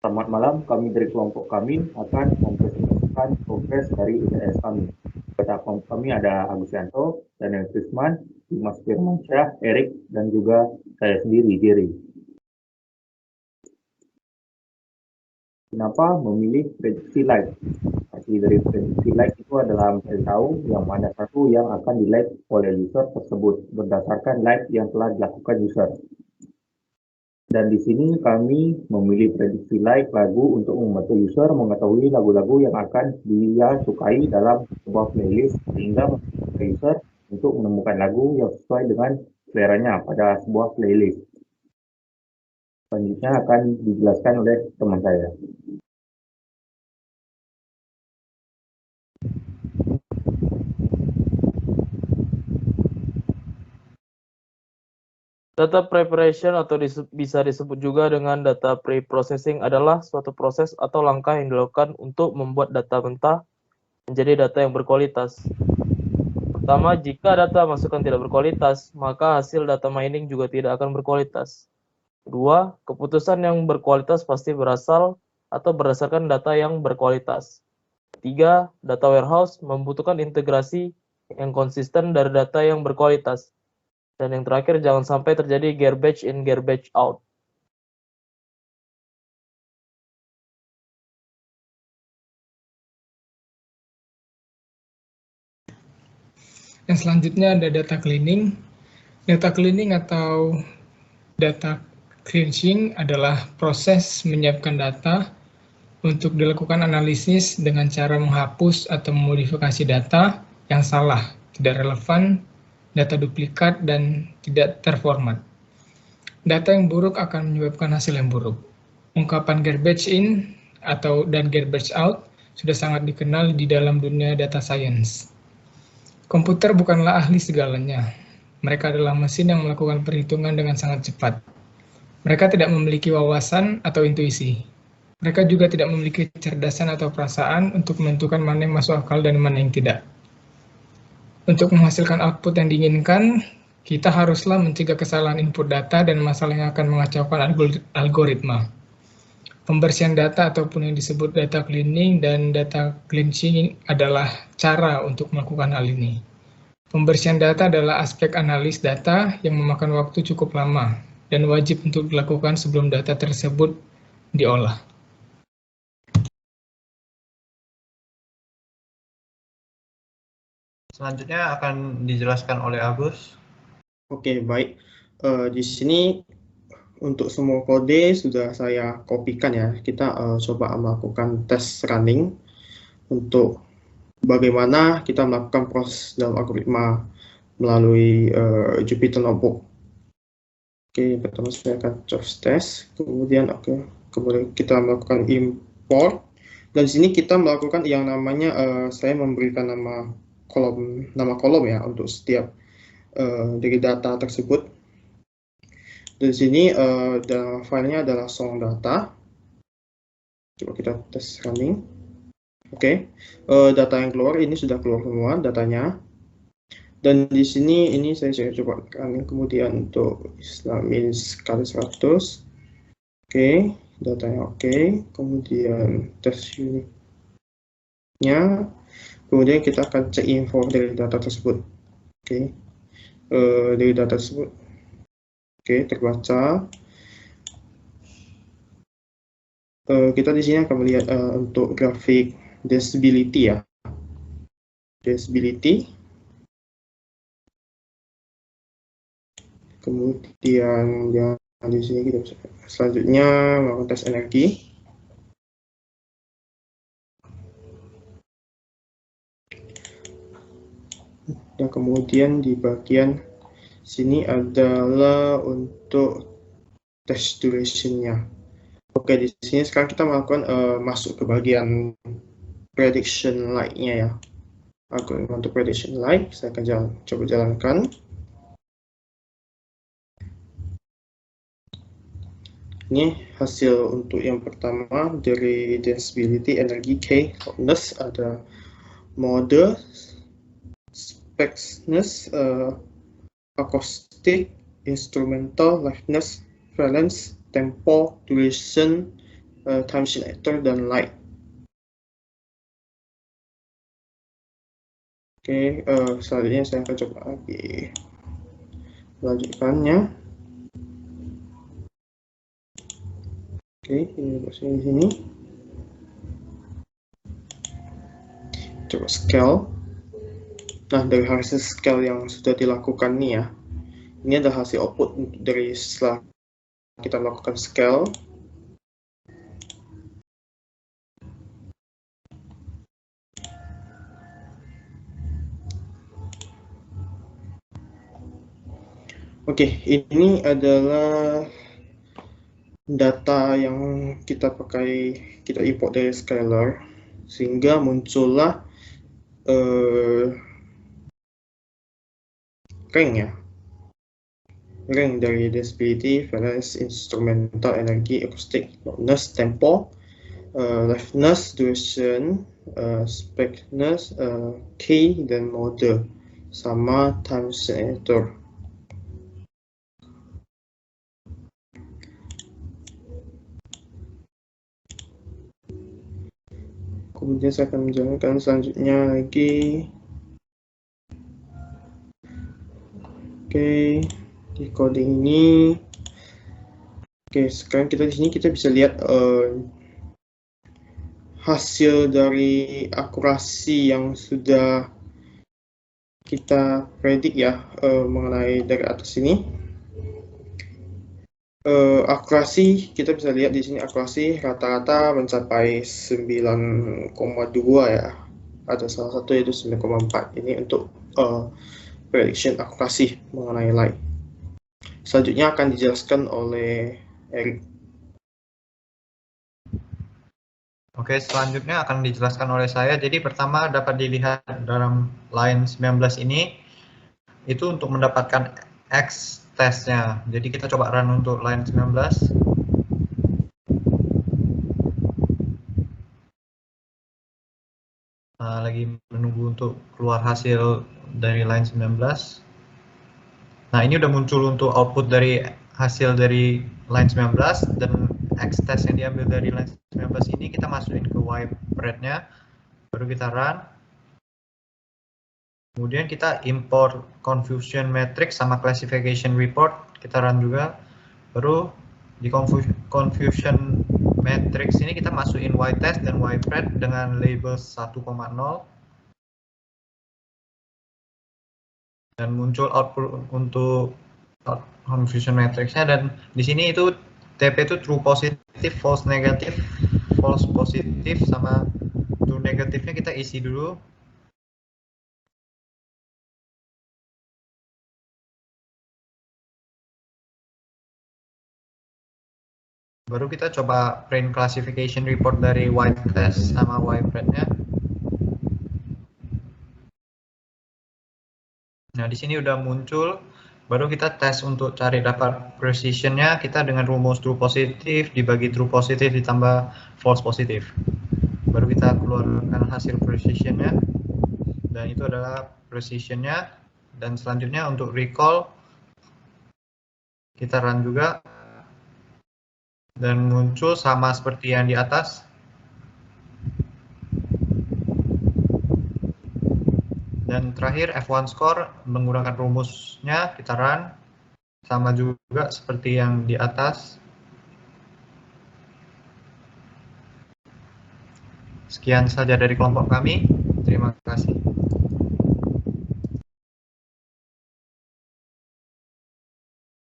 Selamat malam, kami dari kelompok kami akan mempresentasikan progres dari UTS kami. Peserta kelompok kami ada Agusyanto, Daniel Krisman, Dimas Firmansyah, Erik, dan juga saya sendiri, Jerry. Kenapa memilih prediksi live? Arti dari prediksi live itu adalah mencari tahu yang mana satu yang akan di live oleh user tersebut berdasarkan live yang telah dilakukan user. Dan di sini kami memilih prediksi live lagu untuk membantu user mengetahui lagu-lagu yang akan dia sukai dalam sebuah playlist sehingga membantu user untuk menemukan lagu yang sesuai dengan seleranya pada sebuah playlist. Selanjutnya akan dijelaskan oleh teman saya. Data preparation atau bisa disebut juga dengan data pre-processing adalah suatu proses atau langkah yang dilakukan untuk membuat data mentah menjadi data yang berkualitas. Pertama, jika data masukan tidak berkualitas, maka hasil data mining juga tidak akan berkualitas. Kedua, keputusan yang berkualitas pasti berasal atau berdasarkan data yang berkualitas. Ketiga, data warehouse membutuhkan integrasi yang konsisten dari data yang berkualitas. Dan yang terakhir, jangan sampai terjadi garbage in, garbage out. Yang selanjutnya ada data cleaning. Data cleaning atau data cleansing adalah proses menyiapkan data untuk dilakukan analisis dengan cara menghapus atau memodifikasi data yang salah, tidak relevan, data duplikat, dan tidak terformat. Data yang buruk akan menyebabkan hasil yang buruk. Ungkapan garbage in dan garbage out sudah sangat dikenal di dalam dunia data science. Komputer bukanlah ahli segalanya. Mereka adalah mesin yang melakukan perhitungan dengan sangat cepat. Mereka tidak memiliki wawasan atau intuisi. Mereka juga tidak memiliki kecerdasan atau perasaan untuk menentukan mana yang masuk akal dan mana yang tidak. Untuk menghasilkan output yang diinginkan, kita haruslah mencegah kesalahan input data dan masalah yang akan mengacaukan algoritma. Pembersihan data ataupun yang disebut data cleaning dan data cleansing adalah cara untuk melakukan hal ini. Pembersihan data adalah aspek analis data yang memakan waktu cukup lama dan wajib untuk dilakukan sebelum data tersebut diolah. Selanjutnya akan dijelaskan oleh Agus. Oke, baik. Di sini untuk semua kode sudah saya kopikan ya. Kita coba melakukan tes running untuk bagaimana kita melakukan proses dalam algoritma melalui Jupyter Notebook. Oke, pertama saya akan choose test, kemudian kemudian kita melakukan import. Dan di sini kita melakukan yang namanya saya memberikan nama kolom ya untuk setiap dari data tersebut. Di sini filenya adalah song data. Coba kita tes running. Oke, data yang keluar ini sudah keluar semua datanya. Dan di sini ini saya coba running kemudian untuk Islamin kali 100. Oke, datanya oke. Kemudian tes unitnya. Kemudian kita akan cek info dari data tersebut. Oke, dari data tersebut. Oke, terbaca. Kita di sini akan melihat untuk grafik disability ya. Disability. Kemudian yang di sini kita bisa selanjutnya melakukan tes energi. Dan kemudian di bagian sini adalah untuk test duration-nya. Oke, di sini sekarang kita melakukan masuk ke bagian prediction light-nya ya. Untuk prediction light, saya akan coba jalankan. Ini hasil untuk yang pertama dari disability energy K loudness, ada mode, spexness, acoustic, instrumental, liveness, valence, tempo, duration, time selector dan light. Oke, selanjutnya saya akan coba lagi melanjutkannya. Oke, ini posisi di sini. Coba scale. Nah, dari hasil scale yang sudah dilakukan nih ya, ini adalah hasil output dari setelah kita melakukan scale. Oke, ini adalah data yang kita import dari scalar, sehingga muncullah rank ya, rank dari disability, valence, instrumental, energi, acoustic, loudness, tempo, liveness, duration, specness, key, dan mode, sama time selector. Kemudian saya akan menjalankan selanjutnya lagi. Oke, di coding ini. Oke, sekarang kita di sini kita bisa lihat hasil dari akurasi yang sudah kita predik ya, mengenai dari atas ini. Akurasi kita bisa lihat di sini akurasi rata-rata mencapai 9,2 ya. Ada salah satu yaitu 9,4. Ini untuk prediction akurasi mengenai light. Selanjutnya akan dijelaskan oleh Eric. Oke, selanjutnya akan dijelaskan oleh saya. Jadi pertama dapat dilihat dalam line 19 ini, itu untuk mendapatkan X testnya. Jadi kita coba run untuk line 19. Lagi menunggu untuk keluar hasil dari line 19. Nah, ini udah muncul untuk output dari hasil dari line 19, dan X test yang diambil dari line 19 ini kita masukin ke Y-Pred-nya, baru kita run. Kemudian kita import confusion matrix sama classification report, kita run juga. Baru di confusion matrix ini kita masukin Y-test dan Y-Pred dengan label 1,0. Dan muncul output untuk confusion matrixnya, dan di sini itu TP itu true positif, false negatif, false positif, sama true negatifnya kita isi dulu. Baru kita coba print classification report dari Y-test sama Y-Pred-nya. Nah, di sini udah muncul. Baru kita tes untuk cari dapat precision-nya. Kita dengan rumus true positif dibagi true positif ditambah false positif. Baru kita keluarkan hasil precision-nya. Dan itu adalah precision-nya. Dan selanjutnya untuk recall, kita run juga. Dan muncul sama seperti yang di atas. Dan terakhir F1 score menggunakan rumusnya, kita run. Sama juga seperti yang di atas. Sekian saja dari kelompok kami. Terima kasih.